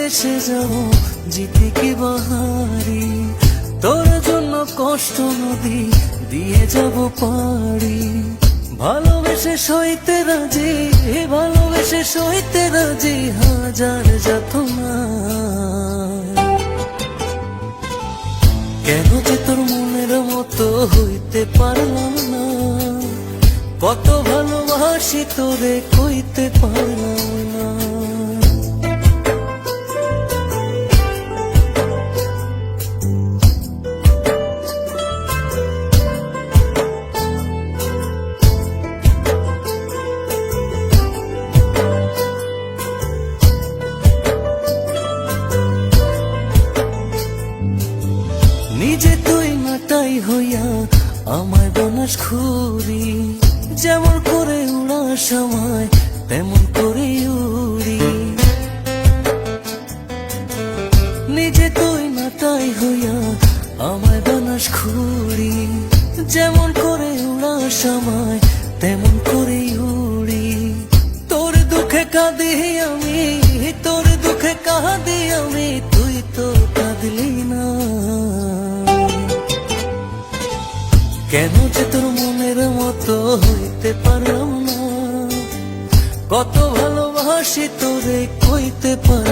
এসে যাব জিতে কি বাহারি, তোর জন্য কষ্ট নদী দিয়ে যাব পারি। ভালোবেসে সইতে রাজি, ভালোবেসে সইতে রাজি হাজার যাতনা। কেন যে তোর মনের মতো হইতে পারলাম না, কত ভালোবাসি তোরে কইতে পারলাম না। নিজে তুই নাটাই হইয়া আমায় বানাস খুরি, যেমন করে উড়ার সময় তেমন করে উড়ি। নিজে তুই নাটাই হইয়া আমায় বানাস খুরি, যেমন করে উড়ার সময় তেমন করে উড়ি। তোর দুঃখে কাঁদি আমি, তোর দুঃখে কাঁদি আমি, তুই তো কাঁদলি না। কেন যে তোর মনের মতো হইতে পারলাম না, কত ভালোবাসি তোরে কইতে পার